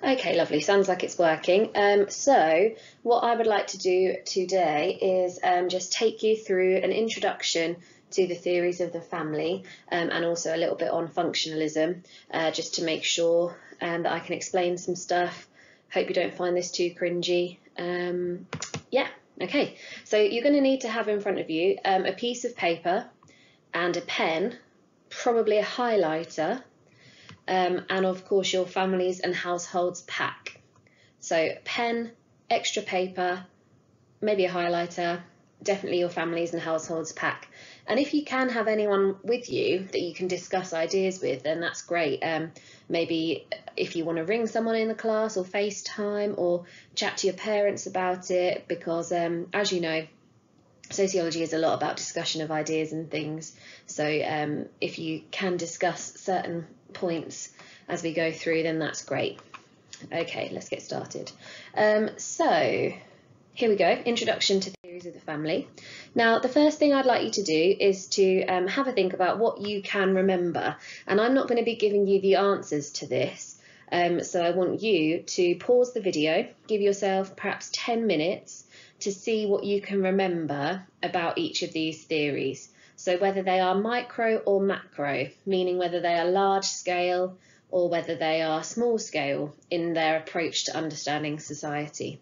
Okay, lovely. Sounds like it's working. So what I would like to do today is just take you through an introduction to the theories of the family and also a little bit on functionalism, just to make sure that I can explain some stuff. Hope you don't find this too cringy. Yeah, okay. So you're going to need to have in front of you a piece of paper and a pen, probably a highlighter, and of course your families and households pack. So pen, extra paper, maybe a highlighter, definitely your families and households pack. And if you can have anyone with you that you can discuss ideas with, then that's great. Maybe if you want to ring someone in the class or FaceTime or chat to your parents about it, because as you know, sociology is a lot about discussion of ideas and things. So if you can discuss certain points as we go through, then that's great. Okay, let's get started. So here we go, introduction to theories of the family. Now, the first thing I'd like you to do is to have a think about what you can remember. And I'm not going to be giving you the answers to this. So I want you to pause the video, give yourself perhaps 10 minutes to see what you can remember about each of these theories. So whether they are micro or macro, meaning whether they are large scale or whether they are small scale in their approach to understanding society.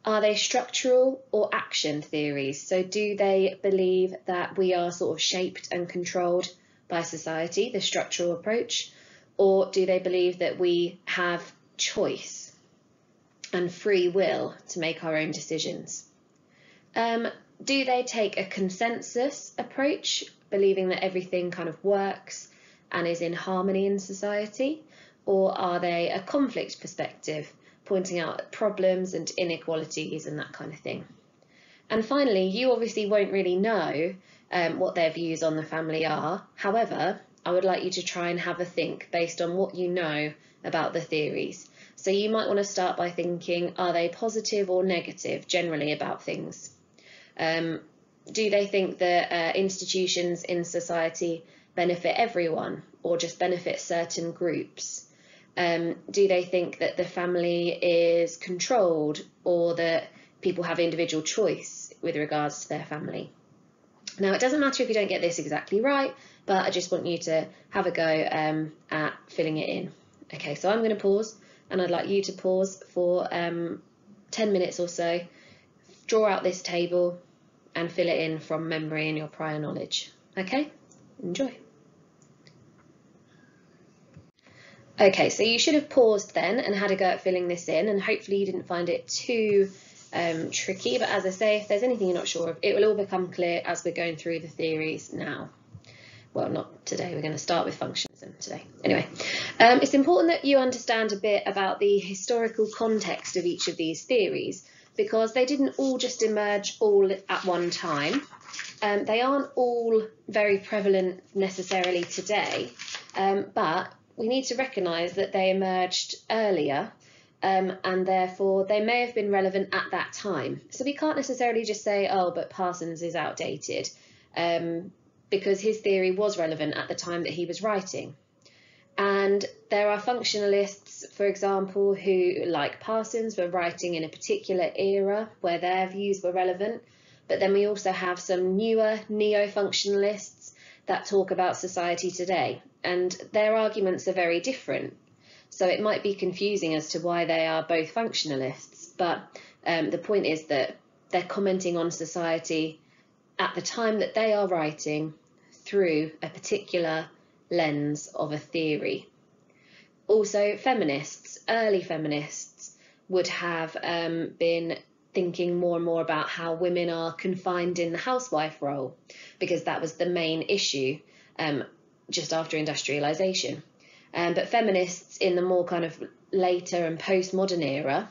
Are they structural or action theories? So do they believe that we are sort of shaped and controlled by society, the structural approach, or do they believe that we have choice and free will to make our own decisions? Do they take a consensus approach, believing that everything kind of works and is in harmony in society? Or are they a conflict perspective, pointing out problems and inequalities and that kind of thing? And finally, you obviously won't really know what their views on the family are. However, I would like you to try and have a think based on what you know about the theories. So you might want to start by thinking, are they positive or negative generally about things? Do they think that institutions in society benefit everyone or just benefit certain groups? Do they think that the family is controlled or that people have individual choice with regards to their family? Now, it doesn't matter if you don't get this exactly right, but I just want you to have a go at filling it in. Okay, so I'm going to pause, and I'd like you to pause for 10 minutes or so, draw out this table and fill it in from memory and your prior knowledge. Okay, enjoy. Okay, so you should have paused then and had a go at filling this in, and hopefully you didn't find it too tricky, but as I say, if there's anything you're not sure of, it will all become clear as we're going through the theories now. Well, not today, we're going to start with functionalism today. Anyway, it's important that you understand a bit about the historical context of each of these theories, because they didn't all just emerge all at one time. They aren't all very prevalent necessarily today, but we need to recognise that they emerged earlier, and therefore they may have been relevant at that time. So we can't necessarily just say, oh, but Parsons is outdated, because his theory was relevant at the time that he was writing. And there are functionalists, for example, who, like Parsons, were writing in a particular era where their views were relevant. But then we also have some newer neo-functionalists that talk about society today, and their arguments are very different. So it might be confusing as to why they are both functionalists, but the point is that they're commenting on society at the time that they are writing through a particular lens of a theory. Also, feminists, early feminists, would have been thinking more and more about how women are confined in the housewife role, because that was the main issue just after industrialisation. But feminists in the more kind of later and postmodern era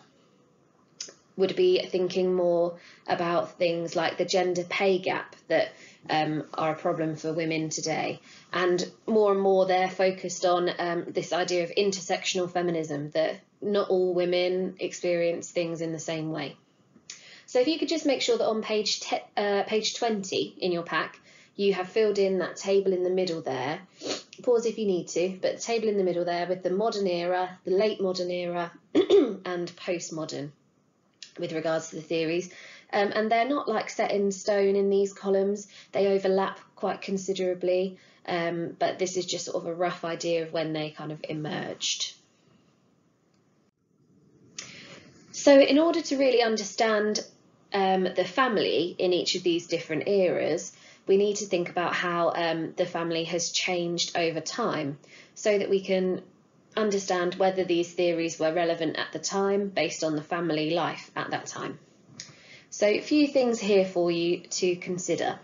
would be thinking more about things like the gender pay gap that are a problem for women today. And more they're focused on this idea of intersectional feminism, that not all women experience things in the same way. So if you could just make sure that on page 20 in your pack, you have filled in that table in the middle there. Pause if you need to, but the table in the middle there with the modern era, the late modern era, and postmodern with regards to the theories. And they're not like set in stone in these columns. They overlap quite considerably, but this is just sort of a rough idea of when they kind of emerged. So in order to really understand the family in each of these different eras, we need to think about how the family has changed over time so that we can understand whether these theories were relevant at the time based on the family life at that time. So a few things here for you to consider.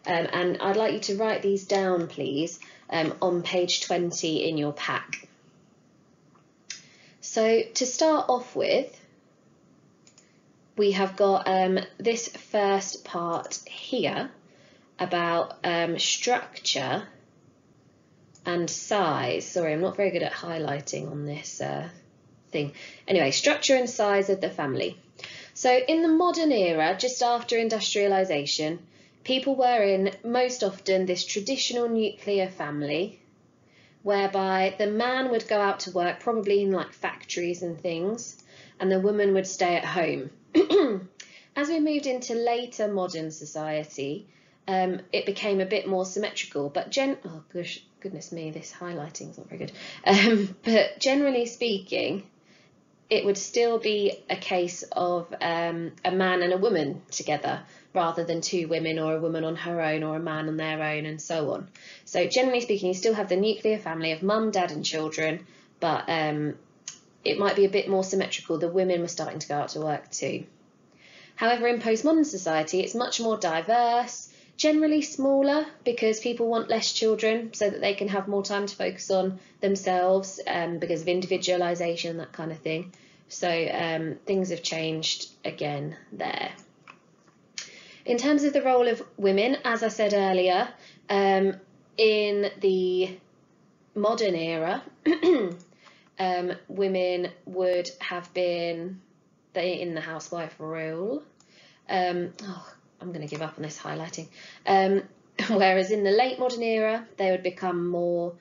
And I'd like you to write these down, please, on page 20 in your pack. So to start off with, we have got this first part here about structure and size. Sorry, I'm not very good at highlighting on this thing. Anyway, structure and size of the family. So in the modern era, just after industrialisation, people were in most often this traditional nuclear family whereby the man would go out to work, probably in like factories and things, and the woman would stay at home. As we moved into later modern society, it became a bit more symmetrical, but oh goodness me, this highlighting is not very good. But generally speaking, it would still be a case of a man and a woman together rather than two women, or a woman on her own, or a man on their own, and so on. So generally speaking, you still have the nuclear family of mum, dad and children, but it might be a bit more symmetrical. The women were starting to go out to work too. However, in postmodern society, it's much more diverse, generally smaller, because people want less children so that they can have more time to focus on themselves, because of individualisation, that kind of thing. So things have changed again there. In terms of the role of women, as I said earlier, in the modern era, women would have been in the housewife role. I'm going to give up on this highlighting. Whereas in the late modern era, they would become more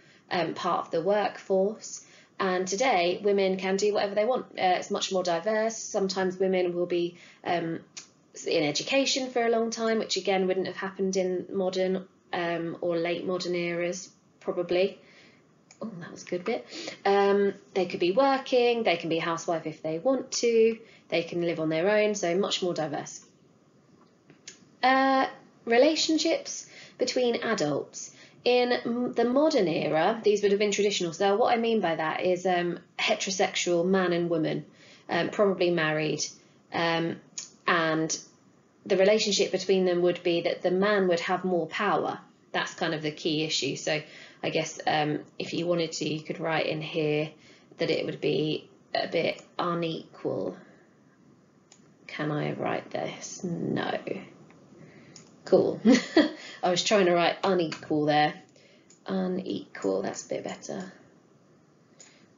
part of the workforce. And today, women can do whatever they want. It's much more diverse. Sometimes women will be in education for a long time, which again wouldn't have happened in modern or late modern eras, probably. Oh, that was a good bit. They could be working, they can be a housewife if they want to, they can live on their own, so much more diverse. Relationships between adults. In the modern era, these would have been traditional. So what I mean by that is heterosexual man and woman, probably married, and the relationship between them would be that the man would have more power. That's kind of the key issue. So I guess if you wanted to, you could write in here that it would be a bit unequal. Can I write this? No. Cool. I was trying to write unequal there. Unequal, that's a bit better.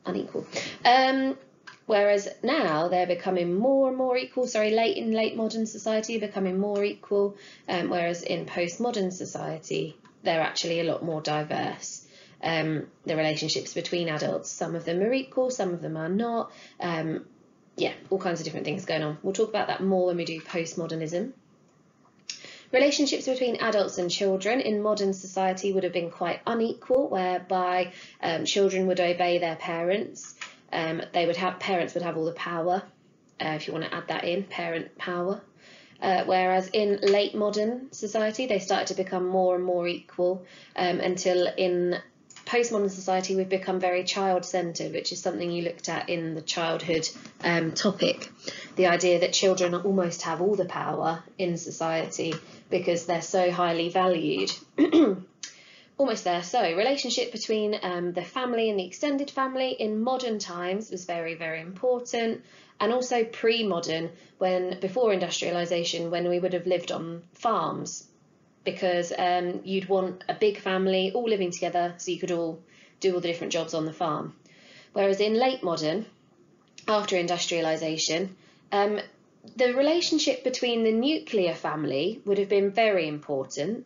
Unequal. Whereas now they're becoming more and more equal. Sorry, in late modern society, becoming more equal. Whereas in postmodern society, they're actually a lot more diverse. The relationships between adults, some of them are equal, some of them are not. Yeah, all kinds of different things going on. We'll talk about that more when we do postmodernism. Relationships between adults and children in modern society would have been quite unequal, whereby children would obey their parents. Parents would have all the power, if you want to add that in, parent power. Whereas in late modern society, they started to become more and more equal, until in postmodern society we've become very child-centred, which is something you looked at in the childhood topic. The idea that children almost have all the power in society because they're so highly valued. Almost there. So relationship between the family and the extended family in modern times was very, very important. And also pre-modern, before industrialisation, when we would have lived on farms, because you'd want a big family all living together so you could all do all the different jobs on the farm. Whereas in late modern, after industrialisation, the relationship between the nuclear family would have been very important.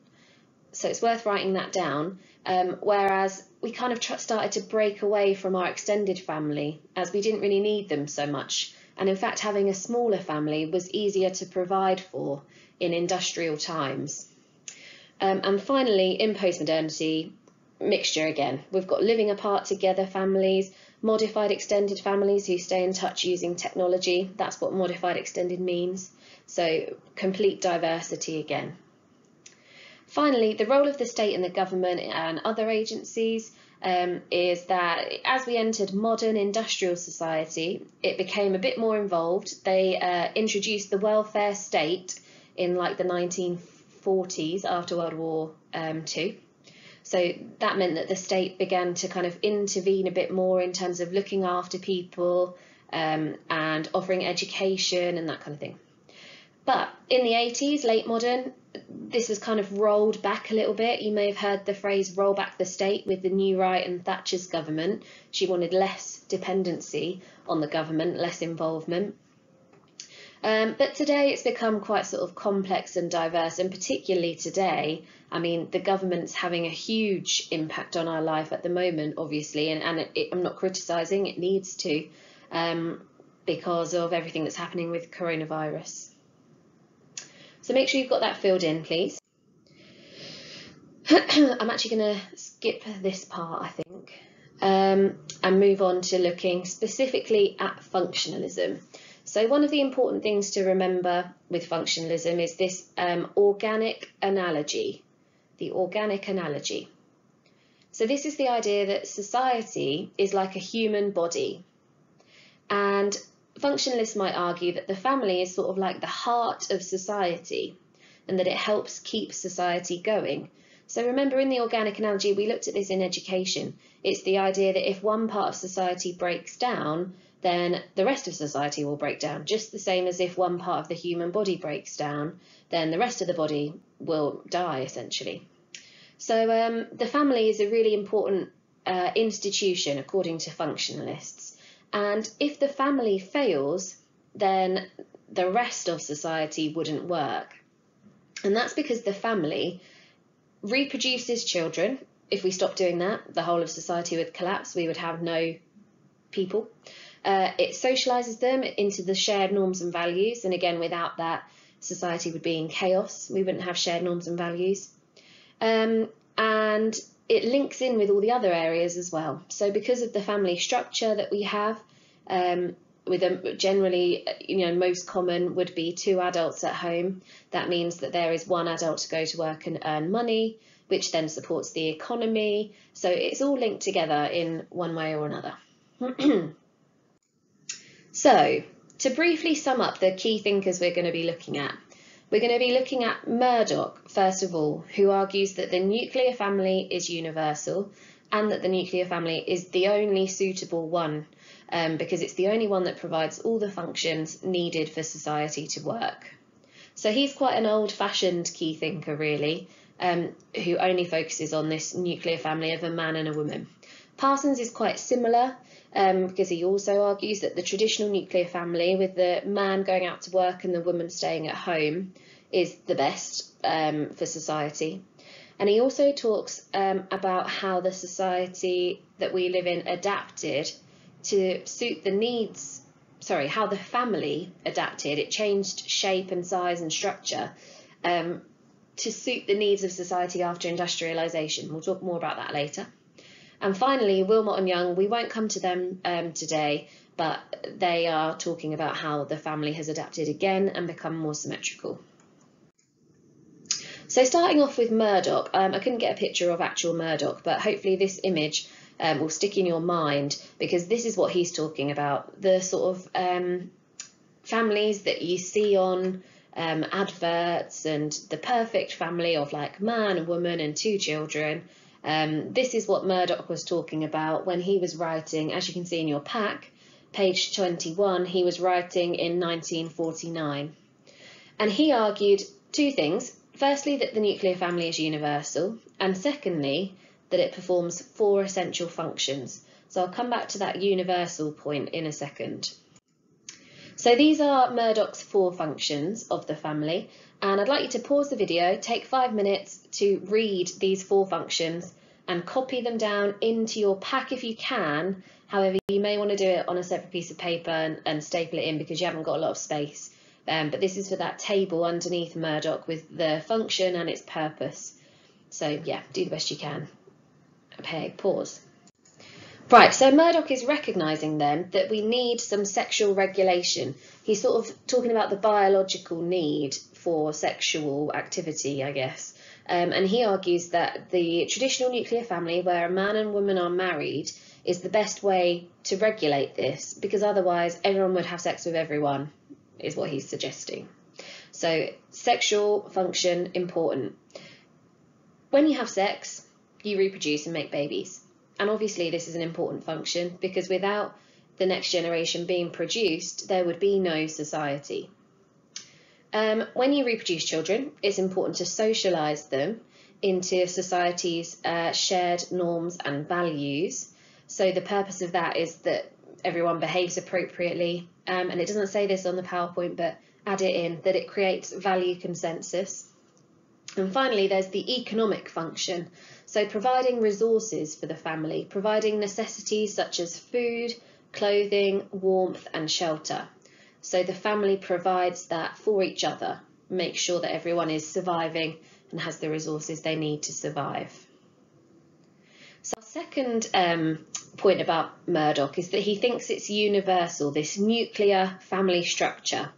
so it's worth writing that down. Whereas we kind of started to break away from our extended family as we didn't really need them so much. And in fact, having a smaller family was easier to provide for in industrial times. And finally, in postmodernity, mixture again. We've got living apart together families, modified extended families who stay in touch using technology. That's what modified extended means. So complete diversity again. Finally, the role of the state and the government and other agencies is that as we entered modern industrial society, it became a bit more involved. They introduced the welfare state in like the 1940s after World War II. So that meant that the state began to kind of intervene a bit more in terms of looking after people and offering education and that kind of thing. But in the 80s, late modern, this has kind of rolled back a little bit. You may have heard the phrase roll back the state with the New Right and Thatcher's government. She wanted less dependency on the government, less involvement. But today it's become quite sort of complex and diverse, and particularly today, I mean, the government's having a huge impact on our life at the moment, obviously, and I'm not criticising, it needs to, because of everything that's happening with coronavirus. So make sure you've got that filled in, please. I'm actually going to skip this part, I think, and move on to looking specifically at functionalism. So one of the important things to remember with functionalism is this organic analogy, the organic analogy. So this is the idea that society is like a human body, and functionalists might argue that the family is sort of like the heart of society and that it helps keep society going. So remember, in the organic analogy, we looked at this in education. It's the idea that if one part of society breaks down, then the rest of society will break down, just the same as if one part of the human body breaks down, then the rest of the body will die, essentially. So the family is a really important institution, according to functionalists. And if the family fails, then the rest of society wouldn't work. And that's because the family reproduces children. If we stopped doing that, the whole of society would collapse. We would have no people. It socialises them into the shared norms and values. And again, without that, society would be in chaos. We wouldn't have shared norms and values. And it links in with all the other areas as well. So because of the family structure that we have, with generally, most common would be 2 adults at home. That means that there is 1 adult to go to work and earn money, which then supports the economy. So it's all linked together in one way or another. So to briefly sum up the key thinkers we're going to be looking at, we're going to be looking at Murdock, first of all, who argues that the nuclear family is universal and that the nuclear family is the only suitable one because it's the only one that provides all the functions needed for society to work. So he's quite an old-fashioned key thinker, really, who only focuses on this nuclear family of a man and a woman. Parsons is quite similar because he also argues that the traditional nuclear family, with the man going out to work and the woman staying at home, is the best for society. And he also talks about how the society that we live in adapted to suit the needs, how the family adapted, it changed shape and size and structure to suit the needs of society after industrialisation. We'll talk more about that later. And finally, Wilmot and Young, we won't come to them today, but they are talking about how the family has adapted again and become more symmetrical. So starting off with Murdock, I couldn't get a picture of actual Murdock, but hopefully this image will stick in your mind because this is what he's talking about. The sort of families that you see on adverts and the perfect family of like man, a woman and 2 children. This is what Murdock was talking about when he was writing, as you can see in your pack, page 21, he was writing in 1949. And he argued 2 things. Firstly, that the nuclear family is universal, and secondly, that it performs 4 essential functions. So I'll come back to that universal point in a second. So these are Murdock's 4 functions of the family, And I'd like you to pause the video, take 5 minutes to read these 4 functions and copy them down into your pack if you can. However, you may want to do it on a separate piece of paper and staple it in because you haven't got a lot of space. But this is for that table underneath Murdock with the function and its purpose. So yeah, do the best you can. Okay, pause. Right, so Murdock is recognising then that we need some sexual regulation. He's sort of talking about the biological need for sexual activity, I guess. And he argues that the traditional nuclear family, where a man and woman are married, is the best way to regulate this, because otherwise everyone would have sex with everyone, is what he's suggesting. So sexual function, important. When you have sex, you reproduce and make babies. And obviously this is an important function because without the next generation being produced, there would be no society. When you reproduce children, it's important to socialise them into society's shared norms and values. So the purpose of that is that everyone behaves appropriately. And it doesn't say this on the PowerPoint, but add it in, that it creates value consensus. And finally, there's the economic function. So providing resources for the family, providing necessities such as food, clothing, warmth and shelter. So the family provides that for each other, make sure that everyone is surviving and has the resources they need to survive. So our second point about Murdock is that he thinks it's universal, this nuclear family structure.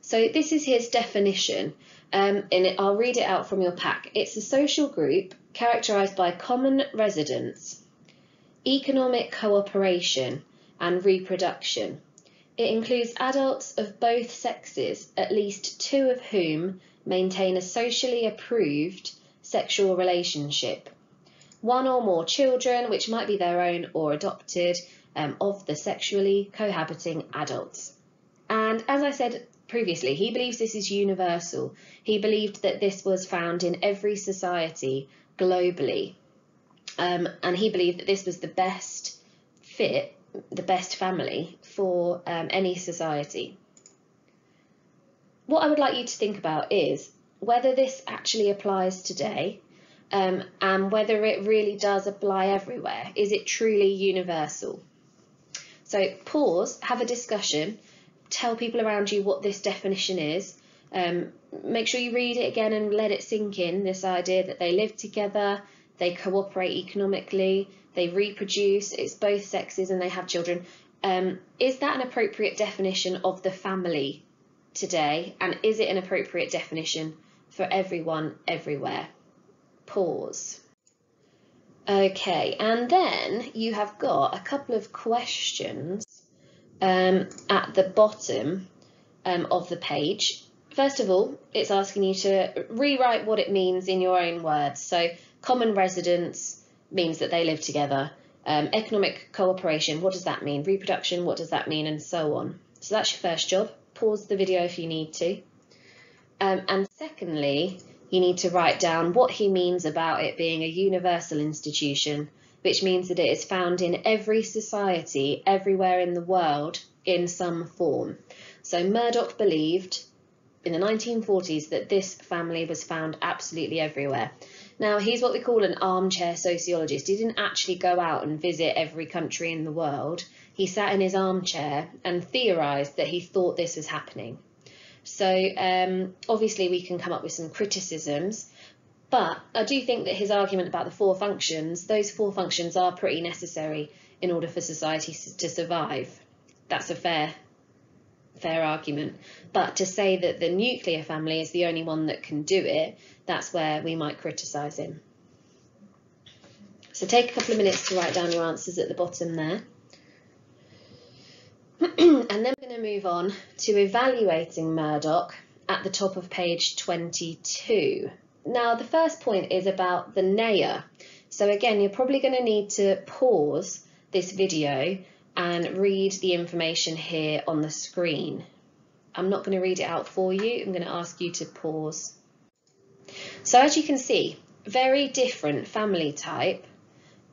So this is his definition, and I'll read it out from your pack. It's a social group characterised by common residence, economic cooperation and reproduction. It includes adults of both sexes, at least 2 of whom maintain a socially approved sexual relationship. 1 or more children, which might be their own or adopted, of the sexually cohabiting adults. And as I said previously, he believes this is universal. He believed that this was found in every society globally. And he believed that this was the best fit, the best family for any society. What I would like you to think about is whether this actually applies today, and whether it really does apply everywhere. Is it truly universal? So pause, have a discussion, tell people around you what this definition is. Make sure you read it again and let it sink in, this idea that they live together, they cooperate economically, they reproduce, it's both sexes and they have children. Is that an appropriate definition of the family today? And is it an appropriate definition for everyone, everywhere? Pause. Okay, and then you have got a couple of questions at the bottom of the page. First of all, it's asking you to rewrite what it means in your own words. So common residence means that they live together. Economic cooperation, what does that mean? Reproduction, what does that mean? And so on. So that's your first job. Pause the video if you need to. And secondly, you need to write down what he means about it being a universal institution, which means that it is found in every society, everywhere in the world, in some form. So Murdock believed in the 1940s that this family was found absolutely everywhere. Now, he's what we call an armchair sociologist. He didn't actually go out and visit every country in the world. He sat in his armchair and theorised that he thought this was happening. So obviously we can come up with some criticisms, but I do think that his argument about the 4 functions, those 4 functions are pretty necessary in order for society to survive. That's a fair argument. But to say that the nuclear family is the only one that can do it, that's where we might criticise him. So take a couple of minutes to write down your answers at the bottom there. And then we're going to move on to evaluating Murdock at the top of page 22. Now, the first point is about the nature. So again, you're probably going to need to pause this video and read the information here on the screen. I'm not going to read it out for you. I'm going to ask you to pause. So as you can see, very different family type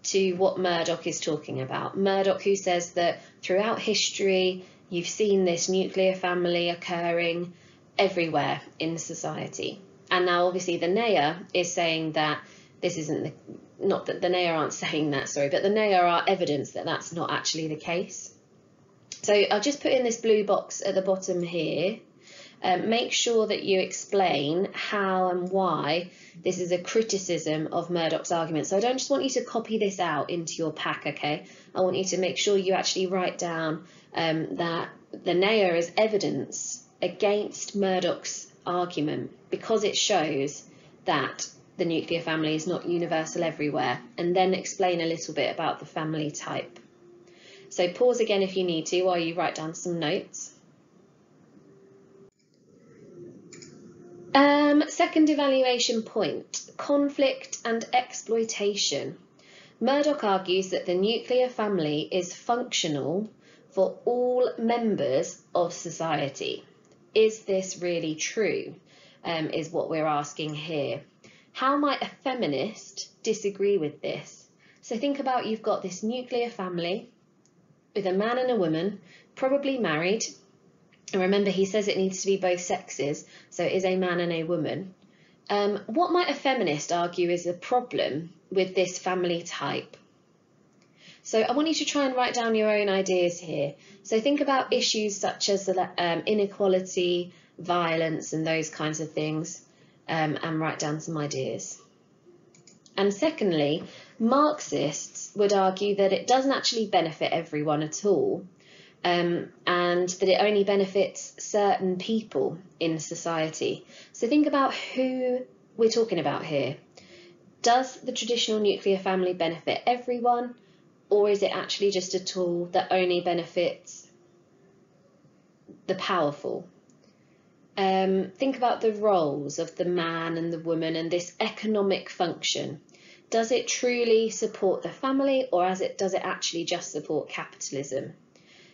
to what Murdock is talking about. Murdock, who says that throughout history you've seen this nuclear family occurring, everywhere in society. And now obviously the NEA is saying that this isn't not that the NEA aren't saying that, sorry, but the NEA are evidence that that's not actually the case. So I'll just put in this blue box at the bottom here. Make sure that you explain how and why this is a criticism of Murdock's argument. So I don't just want you to copy this out into your pack, okay? I want you to make sure you actually write down that the NEA is evidence against Murdock's argument because it shows that the nuclear family is not universal everywhere, and then explain a little bit about the family type. So pause again if you need to while you write down some notes. Second evaluation point, conflict and exploitation. Murdock argues that the nuclear family is functional for all members of society. Is this really true? Is what we're asking here. How might a feminist disagree with this? So think about, you've got this nuclear family with a man and a woman, probably married. And remember, he says it needs to be both sexes, so it is a man and a woman. What might a feminist argue is a problem with this family type? So I want you to try and write down your own ideas here. So think about issues such as inequality, violence, and those kinds of things, and write down some ideas. And secondly, Marxists would argue that it doesn't actually benefit everyone at all, and that it only benefits certain people in society. So think about who we're talking about here. Does the traditional nuclear family benefit everyone, or is it actually just a tool that only benefits the powerful? Think about the roles of the man and the woman and this economic function. Does it truly support the family, or does it actually just support capitalism?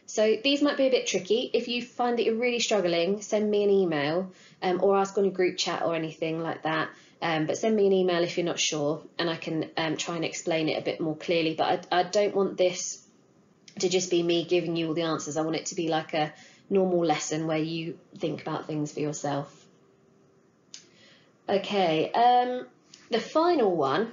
So these might be a bit tricky. If you find that you're really struggling, send me an email or ask on a group chat or anything like that. But send me an email if you're not sure, and I can try and explain it a bit more clearly. But I don't want this to just be me giving you all the answers. I want it to be like a normal lesson where you think about things for yourself. Okay, the final one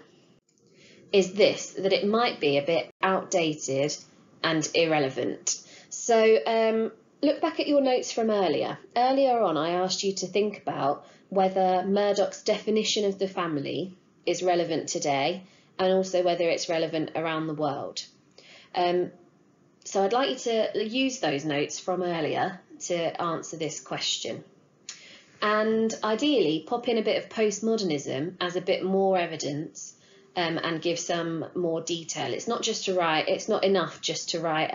is this, that it might be a bit outdated and irrelevant. So look back at your notes from earlier. Earlier on, I asked you to think about whether Murdock's definition of the family is relevant today, and also whether it's relevant around the world. So I'd like you to use those notes from earlier to answer this question. And ideally, pop in a bit of postmodernism as a bit more evidence and give some more detail. It's not just to write, it's not enough just to write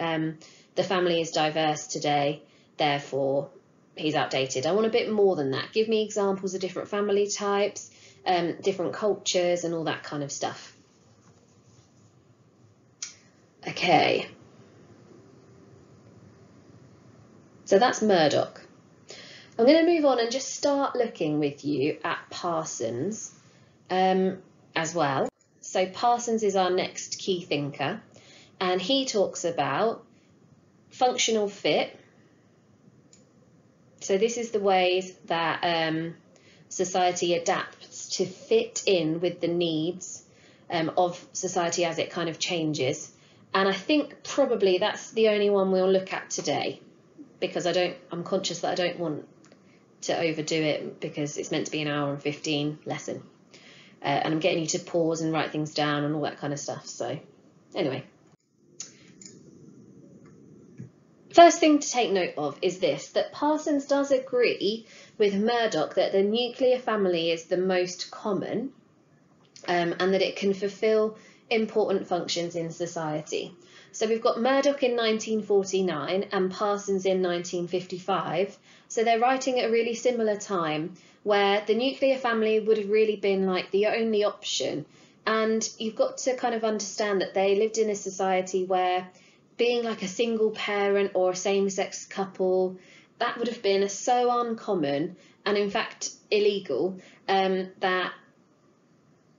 the family is diverse today, therefore he's outdated. I want a bit more than that. Give me examples of different family types, different cultures and all that kind of stuff. Okay. So that's Murdock. I'm going to move on and just start looking with you at Parsons as well. So Parsons is our next key thinker, and he talks about functional fit. So this is the ways that society adapts to fit in with the needs of society as it kind of changes. And I think probably that's the only one we'll look at today, because I'm conscious that I don't want to overdo it, because it's meant to be an hour and 15 lesson. And I'm getting you to pause and write things down and all that kind of stuff. So anyway. First thing to take note of is this, that Parsons does agree with Murdock that the nuclear family is the most common and that it can fulfil important functions in society. So we've got Murdock in 1949 and Parsons in 1955. So they're writing at a really similar time where the nuclear family would have really been like the only option. And you've got to kind of understand that they lived in a society where being like a single parent or a same-sex couple, that would have been so uncommon and in fact illegal that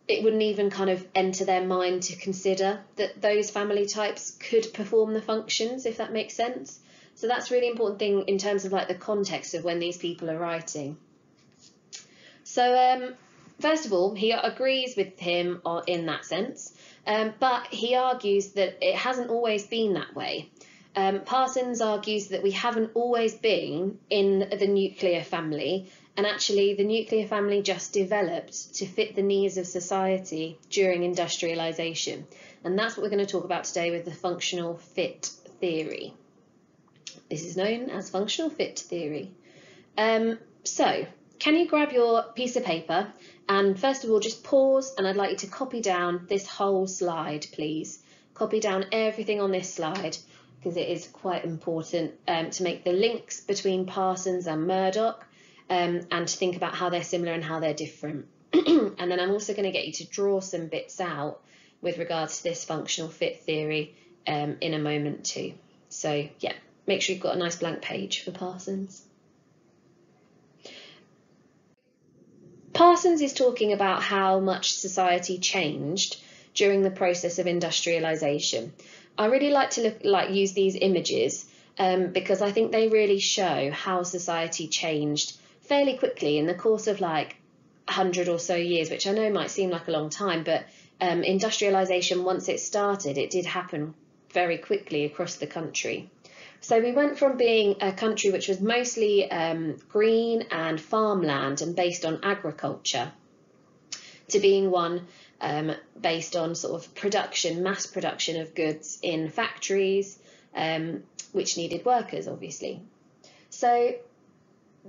it wouldn't even kind of enter their mind to consider that those family types could perform the functions, if that makes sense. So that's a really important thing in terms of like the context of when these people are writing. So first of all, he agrees with him in that sense, but he argues that it hasn't always been that way. Parsons argues that we haven't always been in the nuclear family, and actually the nuclear family just developed to fit the needs of society during industrialisation. And that's what we're going to talk about today with the functional fit theory. This is known as functional fit theory. So, can you grab your piece of paper and first of all just pause, and I'd like you to copy down this whole slide, please. Copy down everything on this slide, because it is quite important to make the links between Parsons and Murdock, and to think about how they're similar and how they're different. And then I'm also going to get you to draw some bits out with regards to this functional fit theory in a moment too. So yeah, make sure you've got a nice blank page for Parsons. Parsons is talking about how much society changed during the process of industrialisation. I really like to use these images because I think they really show how society changed fairly quickly in the course of like 100 or so years, which I know might seem like a long time, but industrialisation, once it started, it did happen very quickly across the country. So we went from being a country which was mostly green and farmland and based on agriculture to being one based on sort of production, mass production of goods in factories, which needed workers, obviously. So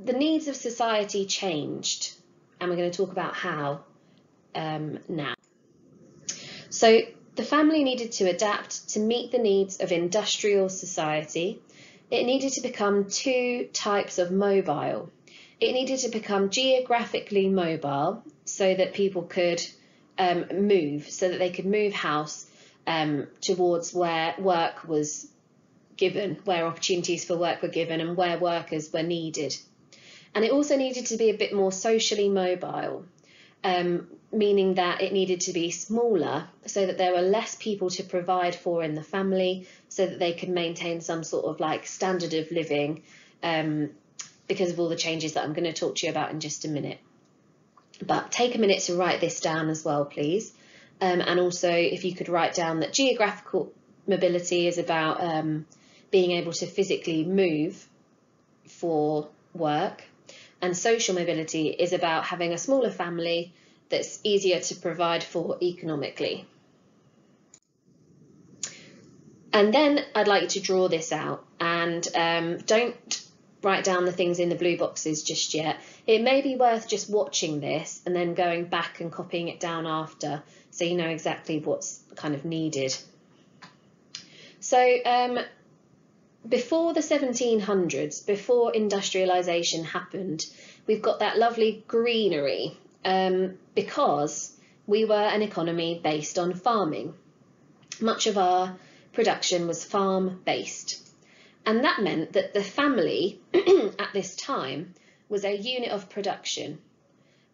the needs of society changed, and we're going to talk about how now. So the family needed to adapt to meet the needs of industrial society. It needed to become two types of mobile. It needed to become geographically mobile so that people could move, so that they could move house towards where work was given, where opportunities for work were given and where workers were needed. And it also needed to be a bit more socially mobile, meaning that it needed to be smaller so that there were less people to provide for in the family, so that they could maintain some sort of like standard of living because of all the changes that I'm going to talk to you about in just a minute. But take a minute to write this down as well, please. And also, if you could write down that geographical mobility is about being able to physically move for work, and social mobility is about having a smaller family that's easier to provide for economically. And then I'd like you to draw this out, and don't write down the things in the blue boxes just yet. It may be worth just watching this and then going back and copying it down after, so you know exactly what's kind of needed. So before the 1700s, before industrialisation happened, we've got that lovely greenery because we were an economy based on farming. Much of our production was farm-based. And that meant that the family at this time was a unit of production,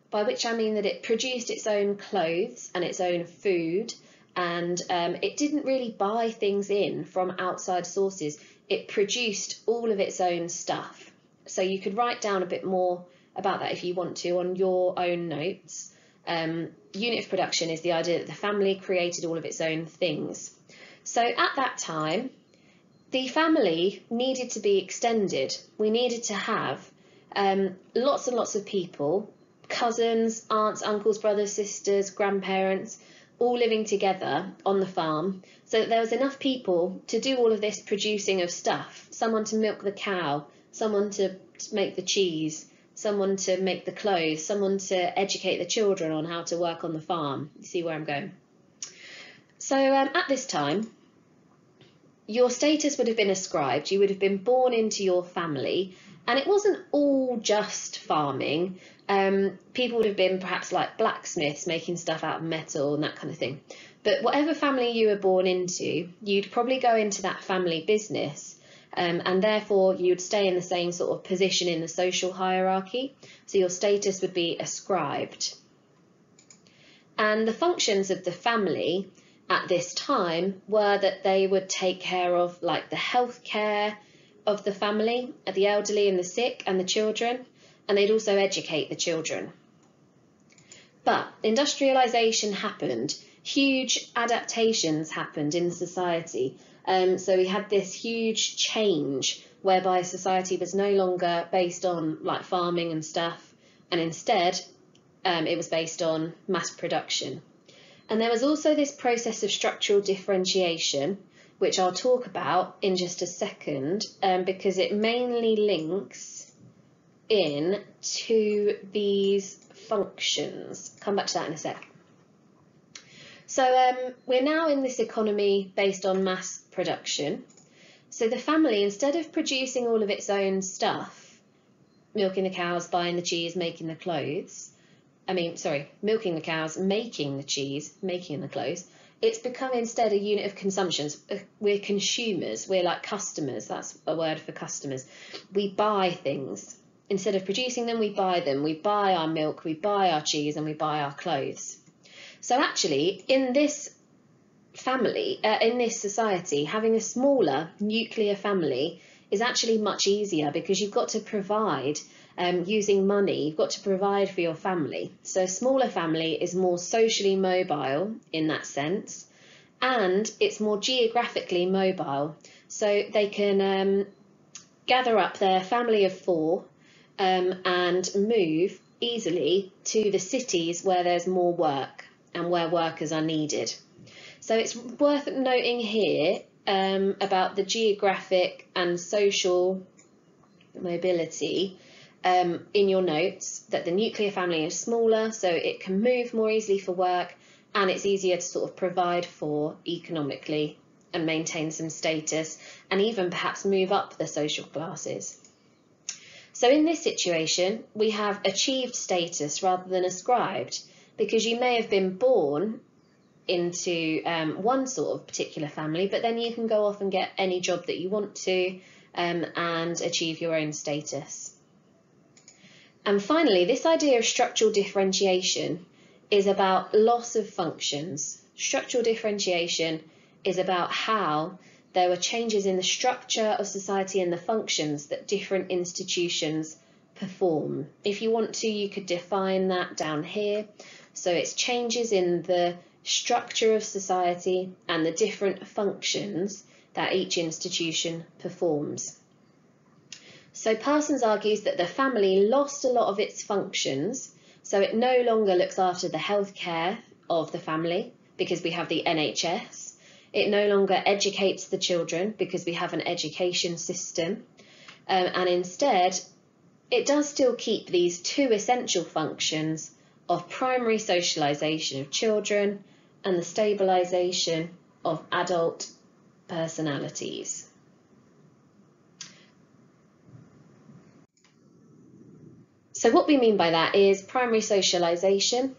by which I mean that it produced its own clothes and its own food, and it didn't really buy things in from outside sources. It produced all of its own stuff. So you could write down a bit more about that if you want to on your own notes. Unit of production is the idea that the family created all of its own things. So at that time, the family needed to be extended. We needed to have lots and lots of people, cousins, aunts, uncles, brothers, sisters, grandparents, all living together on the farm, so that there was enough people to do all of this producing of stuff. Someone to milk the cow, someone to make the cheese, someone to make the clothes, someone to educate the children on how to work on the farm. You see where I'm going? So at this time, your status would have been ascribed. You would have been born into your family, and it wasn't all just farming. People would have been perhaps like blacksmiths making stuff out of metal and that kind of thing. But whatever family you were born into, you'd probably go into that family business, and therefore you'd stay in the same sort of position in the social hierarchy. So your status would be ascribed. And the functions of the family at this time were that they would take care of like the healthcare, of the family, the elderly and the sick and the children, and they'd also educate the children. But industrialisation happened, huge adaptations happened in society. So we had this huge change whereby society was no longer based on like farming and stuff, and instead it was based on mass production. And there was also this process of structural differentiation, which I'll talk about in just a second, because it mainly links in to these functions. Come back to that in a sec. So we're now in this economy based on mass production. So the family, instead of producing all of its own stuff, milking the cows, buying the cheese, making the clothes, milking the cows, making the cheese, making the clothes, it's become instead a unit of consumption. We're consumers, we're like customers, that's a word for customers. We buy things. Instead of producing them, we buy them. We buy our milk, we buy our cheese, and we buy our clothes. So actually, in this family, in this society, having a smaller nuclear family is actually much easier because you've got to provide using money, you've got to provide for your family. So a smaller family is more socially mobile in that sense, and it's more geographically mobile. So they can gather up their family of 4 and move easily to the cities where there's more work and where workers are needed. So it's worth noting here about the geographic and social mobility in your notes, that the nuclear family is smaller, so it can move more easily for work, and it's easier to sort of provide for economically and maintain some status, and even perhaps move up the social classes. So in this situation, we have achieved status rather than ascribed, because you may have been born into one sort of particular family, but then you can go off and get any job that you want to and achieve your own status. And finally, this idea of structural differentiation is about loss of functions. Structural differentiation is about how there were changes in the structure of society and the functions that different institutions perform. If you want to, you could define that down here. So it's changes in the structure of society and the different functions that each institution performs. So Parsons argues that the family lost a lot of its functions, so it no longer looks after the healthcare of the family because we have the NHS. It no longer educates the children because we have an education system, and instead it does still keep these 2 essential functions of primary socialisation of children and the stabilisation of adult personalities. So what we mean by that is primary socialisation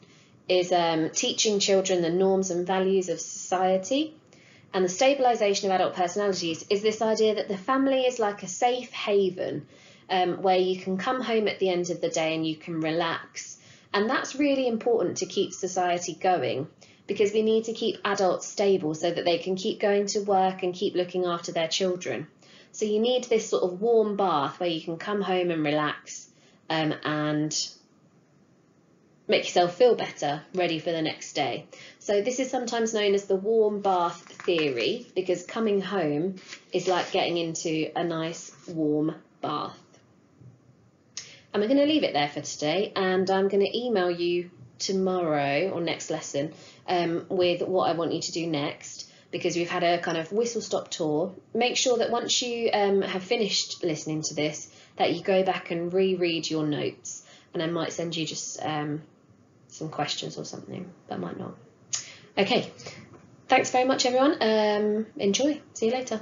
is teaching children the norms and values of society, and the stabilisation of adult personalities is this idea that the family is like a safe haven where you can come home at the end of the day and you can relax. And that's really important to keep society going, because we need to keep adults stable so that they can keep going to work and keep looking after their children. So you need this sort of warm bath where you can come home and relax and make yourself feel better, ready for the next day. So this is sometimes known as the warm bath theory, because coming home is like getting into a nice warm bath. And we're going to leave it there for today, and I'm going to email you tomorrow or next lesson with what I want you to do next, because we've had a kind of whistle-stop tour. Make sure that once you have finished listening to this, that you go back and reread your notes, and I might send you just some questions or something, but I might not. Okay, thanks very much everyone. Enjoy. See you later.